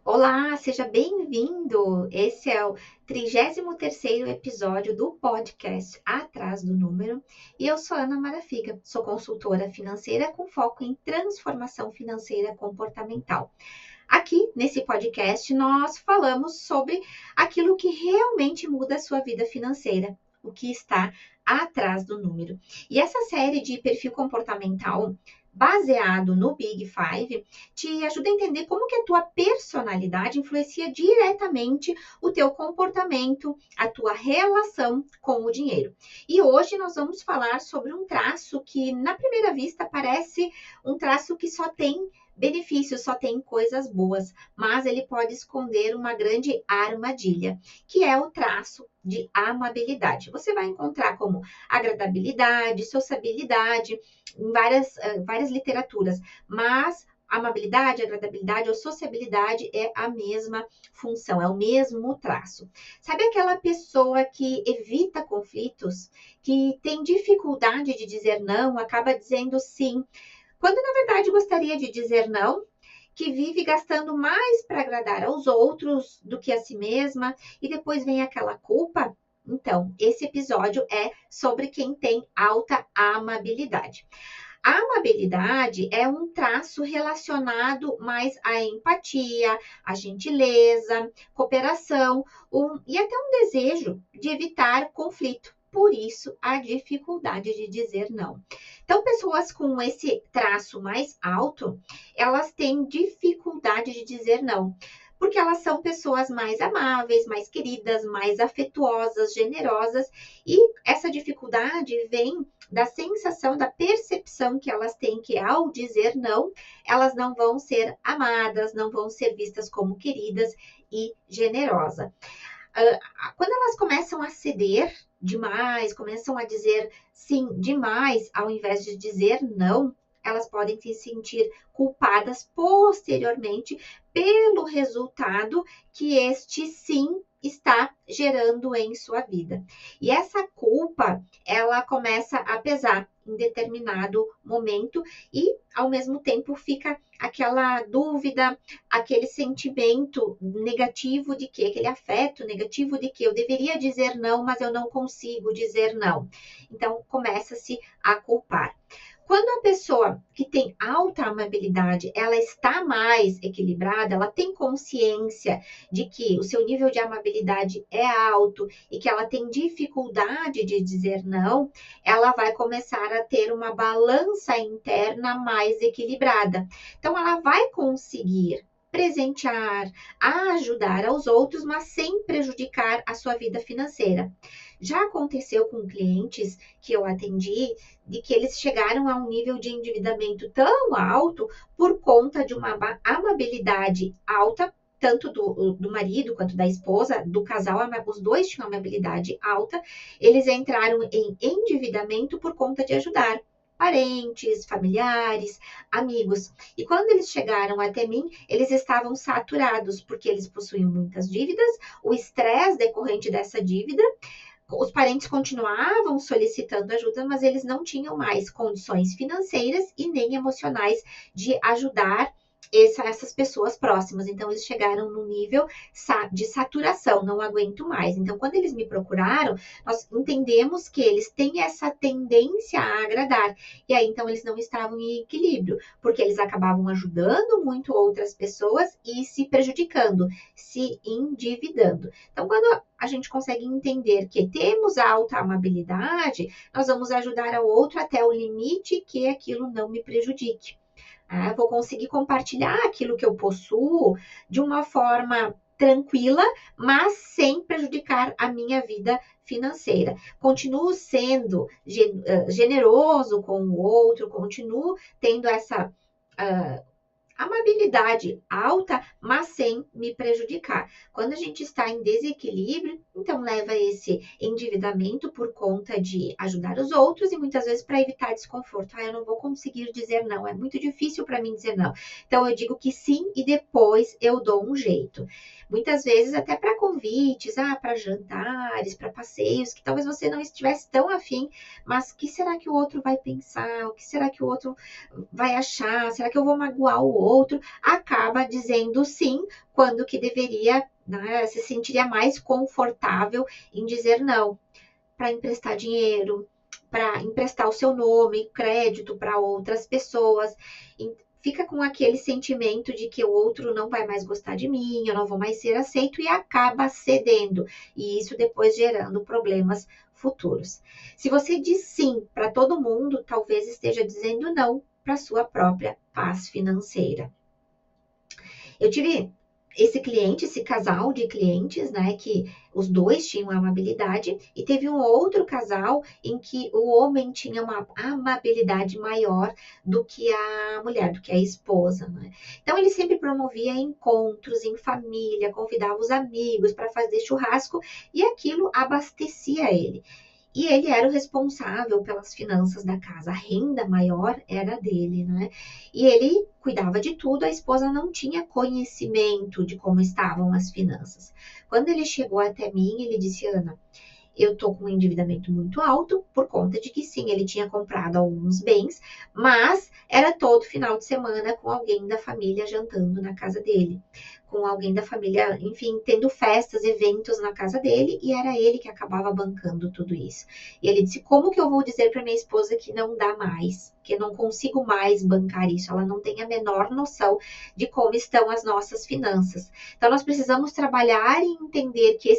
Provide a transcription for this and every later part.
Olá, seja bem-vindo! Esse é o 33º episódio do podcast Atrás do Número e eu sou Ana Marafiga, sou consultora financeira com foco em transformação financeira comportamental. Aqui, nesse podcast, nós falamos sobre aquilo que realmente muda a sua vida financeira, o que está atrás do número. E essa série de perfil comportamental, baseado no Big Five, te ajuda a entender como que a tua personalidade influencia diretamente o teu comportamento, a tua relação com o dinheiro. E hoje nós vamos falar sobre um traço que, na primeira vista, parece um traço que só tem benefícios, só tem coisas boas, mas ele pode esconder uma grande armadilha, que é o traço de amabilidade. Você vai encontrar como agradabilidade, sociabilidade, em várias literaturas, mas amabilidade, agradabilidade ou sociabilidade é a mesma função, é o mesmo traço. Sabe aquela pessoa que evita conflitos, que tem dificuldade de dizer não, acaba dizendo sim, quando na verdade gostaria de dizer não, que vive gastando mais para agradar aos outros do que a si mesma e depois vem aquela culpa? Então, esse episódio é sobre quem tem alta amabilidade. A amabilidade é um traço relacionado mais à empatia, à gentileza, cooperação e até um desejo de evitar conflito. Por isso, a dificuldade de dizer não. Então, pessoas com esse traço mais alto, elas têm dificuldade de dizer não, porque elas são pessoas mais amáveis, mais queridas, mais afetuosas, generosas, e essa dificuldade vem da sensação, da percepção que elas têm que ao dizer não, elas não vão ser amadas, não vão ser vistas como queridas e generosas. Quando elas começam a ceder demais, começam a dizer sim demais, ao invés de dizer não, elas podem se sentir culpadas posteriormente pelo resultado que este sim está gerando em sua vida. E essa culpa, ela começa a pesar em determinado momento e, ao mesmo tempo, fica aquela dúvida, aquele sentimento negativo de que, aquele afeto negativo de que eu deveria dizer não, mas eu não consigo dizer não. Então, começa-se a culpar. Quando a pessoa que tem alta amabilidade, ela está mais equilibrada, ela tem consciência de que o seu nível de amabilidade é alto e que ela tem dificuldade de dizer não, ela vai começar a ter uma balança interna mais equilibrada. Então, ela vai conseguir presentear, ajudar aos outros, mas sem prejudicar a sua vida financeira. Já aconteceu com clientes que eu atendi, de que eles chegaram a um nível de endividamento tão alto por conta de uma amabilidade alta, tanto do marido quanto da esposa, do casal, os dois tinham amabilidade alta, eles entraram em endividamento por conta de ajudar parentes, familiares, amigos. E quando eles chegaram até mim, eles estavam saturados, porque eles possuíam muitas dívidas, o estresse decorrente dessa dívida, os parentes continuavam solicitando ajuda, mas eles não tinham mais condições financeiras e nem emocionais de ajudar essas pessoas próximas. Então, eles chegaram no nível de saturação, não aguento mais. Então, quando eles me procuraram, nós entendemos que eles têm essa tendência a agradar. E aí, então, eles não estavam em equilíbrio, porque eles acabavam ajudando muito outras pessoas e se prejudicando, se endividando. Então, quando a gente consegue entender que temos alta amabilidade, nós vamos ajudar ao outro até o limite que aquilo não me prejudique. Vou conseguir compartilhar aquilo que eu possuo de uma forma tranquila, mas sem prejudicar a minha vida financeira. Continuo sendo generoso com o outro, continuo tendo essa amabilidade alta, mas sem me prejudicar. Quando a gente está em desequilíbrio, então leva esse endividamento por conta de ajudar os outros e muitas vezes para evitar desconforto. Eu não vou conseguir dizer não, é muito difícil para mim dizer não. Então eu digo que sim e depois eu dou um jeito. Muitas vezes até para convites, para jantares, para passeios, que talvez você não estivesse tão afim, mas o que será que o outro vai pensar? O que será que o outro vai achar? Será que eu vou magoar o outro, acaba dizendo sim, quando que deveria, né, se sentiria mais confortável em dizer não, para emprestar dinheiro, para emprestar o seu nome, crédito para outras pessoas. Fica com aquele sentimento de que o outro não vai mais gostar de mim, eu não vou mais ser aceito e acaba cedendo. E isso depois gerando problemas futuros. Se você diz sim para todo mundo, talvez esteja dizendo não para sua própria paz financeira. Eu tive esse cliente, esse casal de clientes, né, que os dois tinham amabilidade, e teve um outro casal em que o homem tinha uma amabilidade maior do que a mulher, do que a esposa, né? Então ele sempre promovia encontros em família, convidava os amigos para fazer churrasco e aquilo abastecia ele. E ele era o responsável pelas finanças da casa, a renda maior era dele, né? E ele cuidava de tudo, a esposa não tinha conhecimento de como estavam as finanças. Quando ele chegou até mim, ele disse: Ana, eu tô com um endividamento muito alto, por conta de que sim, ele tinha comprado alguns bens, mas era todo final de semana com alguém da família jantando na casa dele, com alguém da família, enfim, tendo festas, eventos na casa dele, e era ele que acabava bancando tudo isso. E ele disse: como que eu vou dizer para minha esposa que não dá mais, que eu não consigo mais bancar isso? Ela não tem a menor noção de como estão as nossas finanças. Então, nós precisamos trabalhar e entender que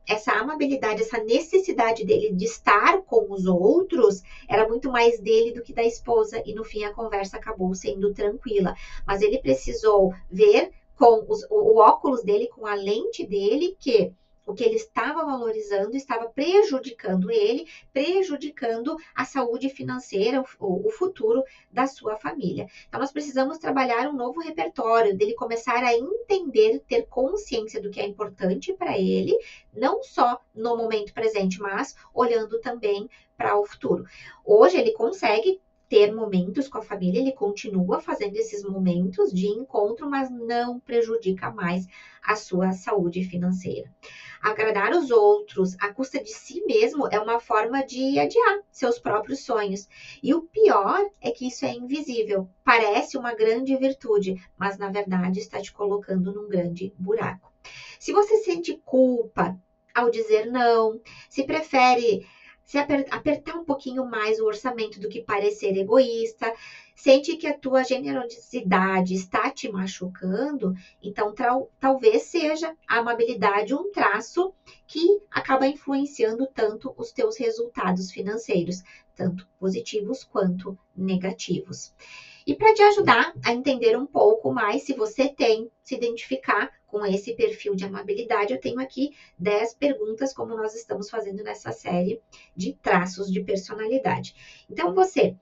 essa amabilidade, essa necessidade dele de estar com os outros era muito mais dele do que da esposa, e no fim a conversa acabou sendo tranquila. Mas ele precisou ver com o óculos dele, com a lente dele, que o que ele estava valorizando estava prejudicando ele, prejudicando a saúde financeira, o futuro da sua família. Então, nós precisamos trabalhar um novo repertório, dele começar a entender, ter consciência do que é importante para ele, não só no momento presente, mas olhando também para o futuro. Hoje, ele consegue ter momentos com a família, ele continua fazendo esses momentos de encontro, mas não prejudica mais a sua saúde financeira. Agradar os outros à custa de si mesmo é uma forma de adiar seus próprios sonhos. E o pior é que isso é invisível. Parece uma grande virtude, mas na verdade está te colocando num grande buraco. Se você sente culpa ao dizer não, se prefere apertar um pouquinho mais o orçamento do que parecer egoísta, sente que a tua generosidade está te machucando, então talvez seja a amabilidade um traço que acaba influenciando tanto os teus resultados financeiros, tanto positivos quanto negativos. E para te ajudar a entender um pouco mais, se você tem se identificar com esse perfil de amabilidade, eu tenho aqui 10 perguntas, como nós estamos fazendo nessa série de traços de personalidade. Então, você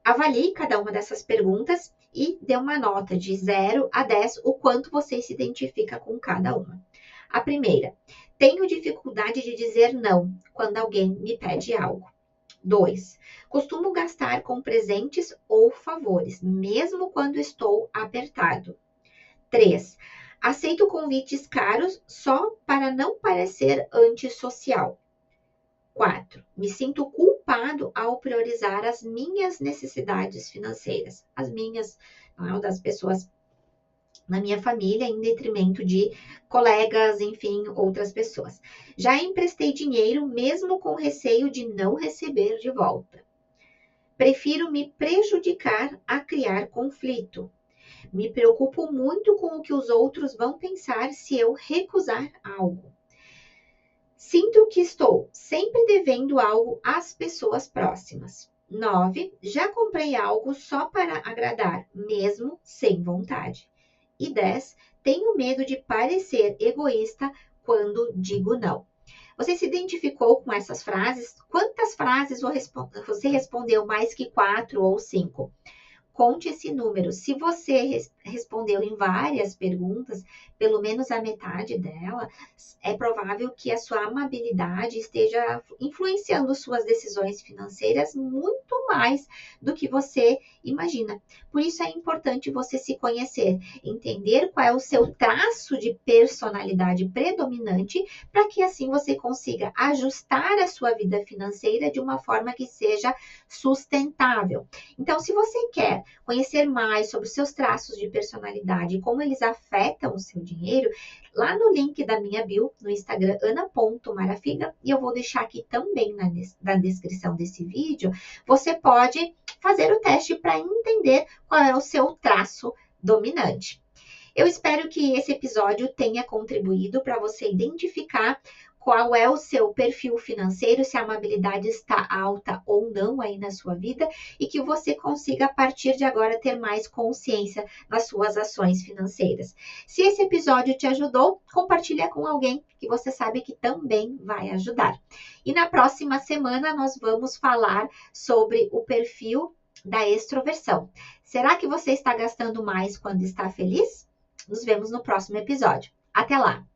avalie cada uma dessas perguntas e dê uma nota de 0 a 10, o quanto você se identifica com cada uma. A primeira: tenho dificuldade de dizer não quando alguém me pede algo. 2. Costumo gastar com presentes ou favores, mesmo quando estou apertado. 3. Aceito convites caros só para não parecer antissocial. 4. Me sinto culpado ao priorizar as minhas necessidades financeiras, as minhas, não, das pessoas na minha família, em detrimento de colegas, enfim, outras pessoas. Já emprestei dinheiro mesmo com receio de não receber de volta. Prefiro me prejudicar a criar conflito. Me preocupo muito com o que os outros vão pensar se eu recusar algo. Sinto que estou sempre devendo algo às pessoas próximas. 9. Já comprei algo só para agradar, mesmo sem vontade. E 10. Tenho medo de parecer egoísta quando digo não. Você se identificou com essas frases? Quantas frases você respondeu mais que 4 ou 5? Conte esse número. Se você respondeu em várias perguntas, pelo menos a metade dela, é provável que a sua amabilidade esteja influenciando suas decisões financeiras muito mais do que você imagina. Por isso é importante você se conhecer, entender qual é o seu traço de personalidade predominante, para que assim você consiga ajustar a sua vida financeira de uma forma que seja sustentável. Então, se você quer conhecer mais sobre os seus traços de personalidade e como eles afetam o seu dinheiro, lá no link da minha bio, no Instagram, ana.marafiga, e eu vou deixar aqui também na descrição desse vídeo, você pode fazer o teste para entender qual é o seu traço dominante. Eu espero que esse episódio tenha contribuído para você identificar qual é o seu perfil financeiro, se a amabilidade está alta ou não aí na sua vida e que você consiga, a partir de agora, ter mais consciência nas suas ações financeiras. Se esse episódio te ajudou, compartilha com alguém que você sabe que também vai ajudar. E na próxima semana nós vamos falar sobre o perfil da extroversão. Será que você está gastando mais quando está feliz? Nos vemos no próximo episódio. Até lá!